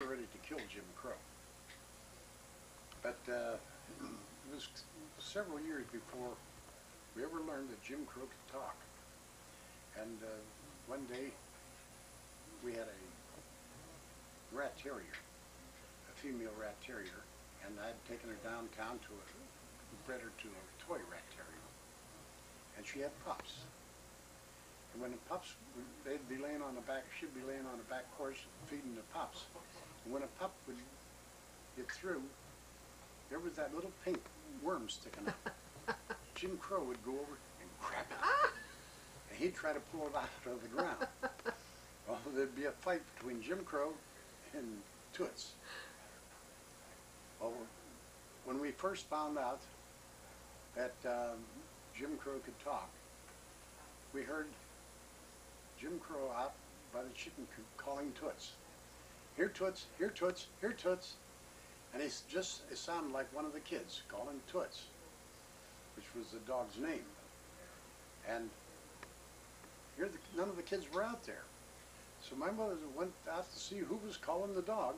ready to kill Jim Crow. But it was several years before we ever learned that Jim Crow could talk. And one day we had a rat terrier, a female rat terrier, and I'd taken her downtown to bred her to a toy rat terrier. And she had pups. And when the pups, they'd be laying on the back, she'd be laying on the back porch feeding the pups. And when a pup would get through, there was that little pink worm sticking up. Jim Crow would go over and grab it. And he'd try to pull it out of the ground. Well, there'd be a fight between Jim Crow and Toots. Well, when we first found out that Jim Crow could talk, we heard Jim Crow out by the chicken coop calling Toots. Here Toots, here Toots, here Toots. And it sounded like one of the kids calling Toots, which was the dog's name. And here none of the kids were out there. So my mother went out to see who was calling the dog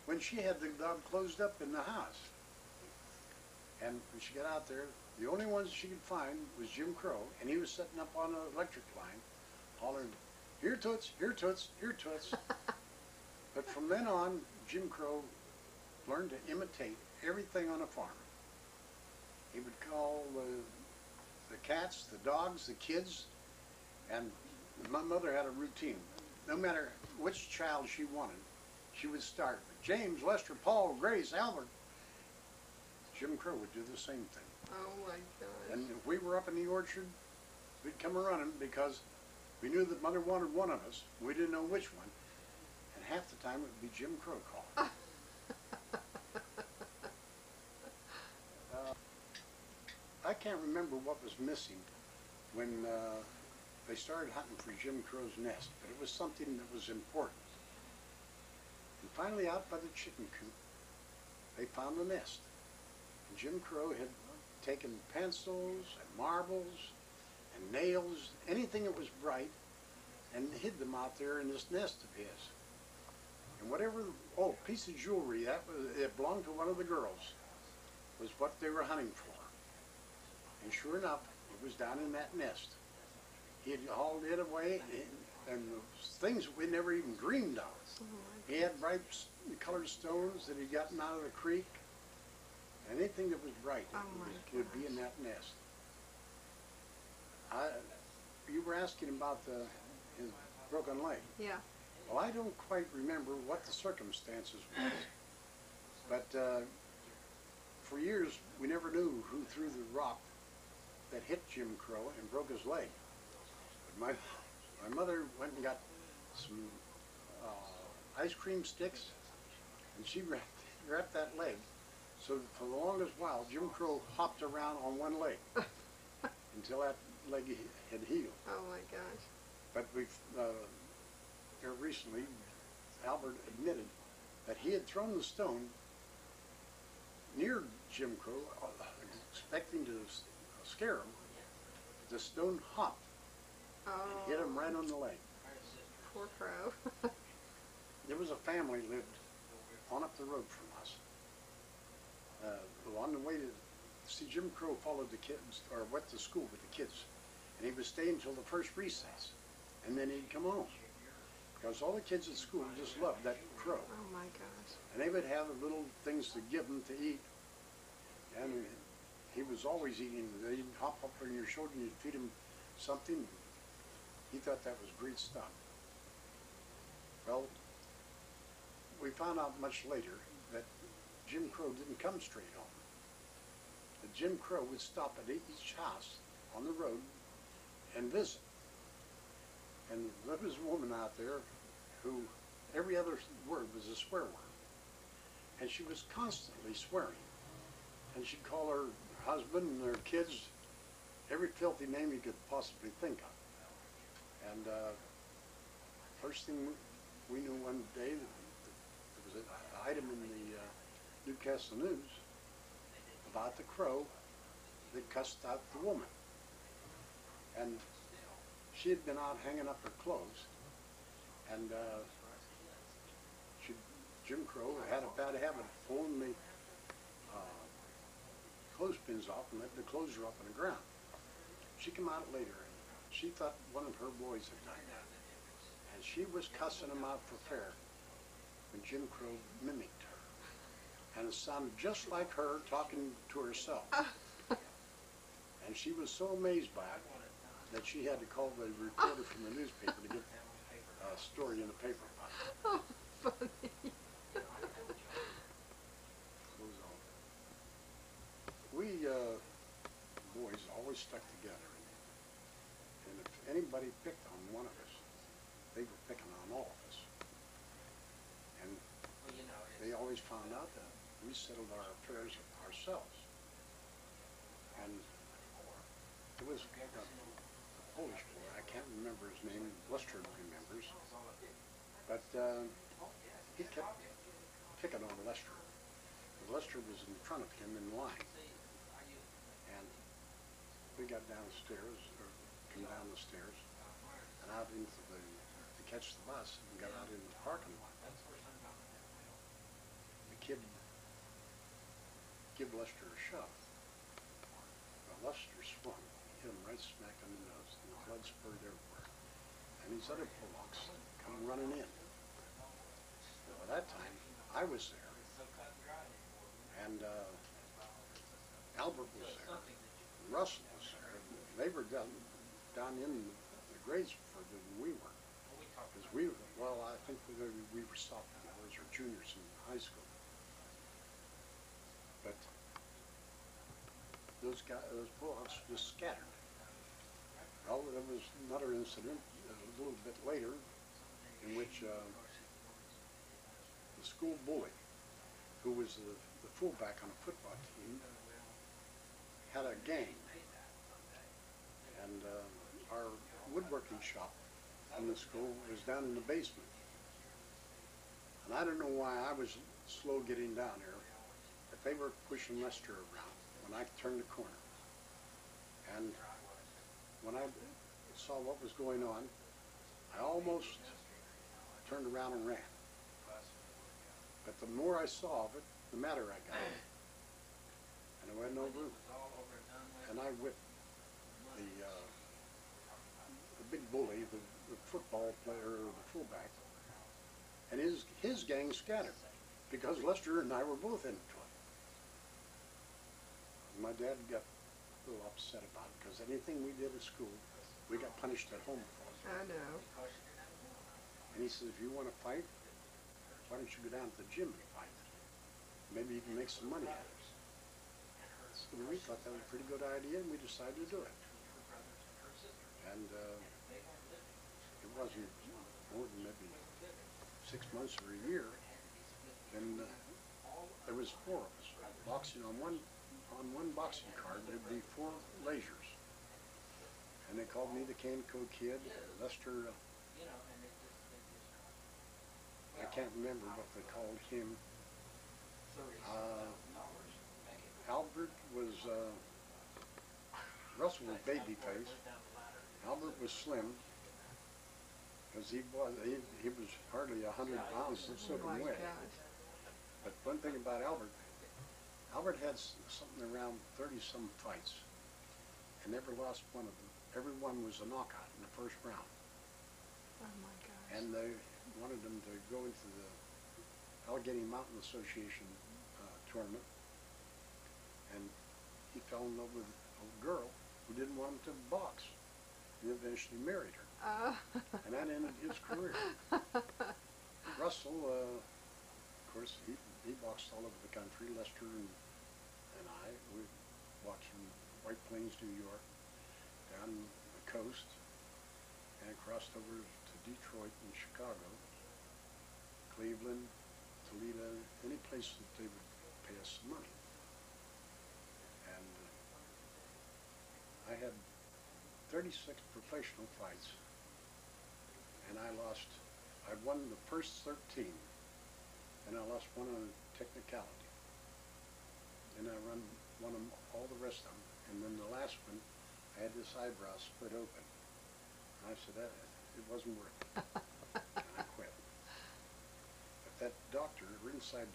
when she had the dog closed up in the house. And when she got out there, the only ones she could find was Jim Crow, and he was sitting up on an electric line, hollering, here Toots, here Toots, here Toots. But from then on, Jim Crow learned to imitate everything on a farm. He would call the cats, the dogs, the kids, and my mother had a routine. No matter which child she wanted, she would start with James, Lester, Paul, Grace, Albert. Jim Crow would do the same thing. Oh my gosh. And if we were up in the orchard, we'd come running because we knew that Mother wanted one of us. We didn't know which one. And half the time it would be Jim Crow calling. I can't remember what was missing when they started hunting for Jim Crow's nest, but it was something that was important. And finally out by the chicken coop, they found the nest. And Jim Crow had taken pencils and marbles and nails, anything that was bright, and hid them out there in this nest of his. And whatever, piece of jewelry, it belonged to one of the girls, was what they were hunting for. And sure enough, it was down in that nest. He had hauled it away, and things that we never even dreamed of. Oh, he had bright colored stones that he'd gotten out of the creek. Anything that was bright would be in that nest. You were asking about his broken leg. Yeah. Well, I don't quite remember what the circumstances was, but for years we never knew who threw the rock that hit Jim Crow and broke his leg. But my mother went and got some ice cream sticks, and she wrapped that leg. So for the longest while, Jim Crow hopped around on one leg until that leg had healed. Oh my gosh. But here recently, Albert admitted that he had thrown the stone near Jim Crow, expecting to scare him. The stone hopped and hit him right on the leg. Poor Crow. There was a family lived on up the road from us. On the way to see Jim Crow followed the kids, or went to school with the kids, and he would stay until the first recess, and then he'd come home. Because all the kids at school just loved that crow. Oh my gosh. And they would have little things to give him to eat. And he was always eating. They'd hop up on your shoulder and you'd feed him something. He thought that was great stuff. Well, we found out much later that Jim Crow didn't come straight home. That Jim Crow would stop at each house on the road and visit. And there was a woman out there who every other word was a swear word. And she was constantly swearing. And she'd call her husband and her kids every filthy name you could possibly think of. And first thing we knew one day, there was an item in the Newcastle News about the crow that cussed out the woman. And she had been out hanging up her clothes, and she'd Jim Crow had a bad habit of pulling the clothespins off and letting the clothes drop on the ground. She came out later and she thought one of her boys had done that. And she was cussing him out for fair when Jim Crow mimicked her. And it sounded just like her talking to herself. And she was so amazed by it that she had to call the reporter from the newspaper to get a story in the paper about it. Oh, funny. Clothes on. We boys always stuck together. And if anybody picked on one of us, they were picking on all of us. And they always found out that we settled our affairs ourselves. And it was a Polish boy, I can't remember his name, Lester remembers, but he kept picking on Lester. Lester was in front of him in line. And we got downstairs, or came down the stairs, and out into to catch the bus, and got out in the parking lot. The kid gave Lester a shove. Well, Lester swung, hit him right smack on the nose, and the blood spurted everywhere. And these other Polacks come running in. Now, at that time, I was there, and Albert was there, and Russell was there. They were down in the grades further than we were. Because I think we were sophomores or juniors in high school. But those Polacks just scattered. Well, there was another incident a little bit later in which the school bully, who was the fullback on a football team, had a gang. And our woodworking shop in the school was down in the basement. And I don't know why I was slow getting down here, but they were pushing Lester around when I turned the corner. And when I saw what was going on, I almost turned around and ran. But the more I saw of it, the madder I got. And there was no room. And I whipped the big bully, the football player, or the fullback, and his gang scattered because Lester and I were both into it. My dad got a little upset about it because anything we did at school, we got punished at home for. I know. And he says, if you want to fight, why don't you go down to the gym and fight? Maybe you can make some money out of it. So we thought that was a pretty good idea, and we decided to do it. And it wasn't more than maybe 6 months or a year, and there was 4 of us boxing on one boxing card. There'd be 4 lasers, and they called me the Canco Kid. Lester, I can't remember what they called him. Albert was Russell was babyface. Albert was slim, because he was hardly 100 pounds of soaking wet. But one thing about Albert had something around 30-some fights, and never lost one of them. Every one was a knockout in the first round. Oh my gosh. And they wanted him to go into the Allegheny Mountain Association tournament, and he fell in love with a girl who didn't want him to box. He eventually married her. And that ended his career. Russell, of course, he boxed all over the country. Lester and I, we watched from White Plains, New York, down the coast, and crossed over to Detroit and Chicago, Cleveland, Toledo, any place that they would pay us some money. And I had 36 professional fights, and I won the first 13, and I lost one on a technicality. And I won them, all the rest of them, and then the last one, I had this eyebrow split open. And I said, it wasn't worth it. And I quit. But that doctor, ringside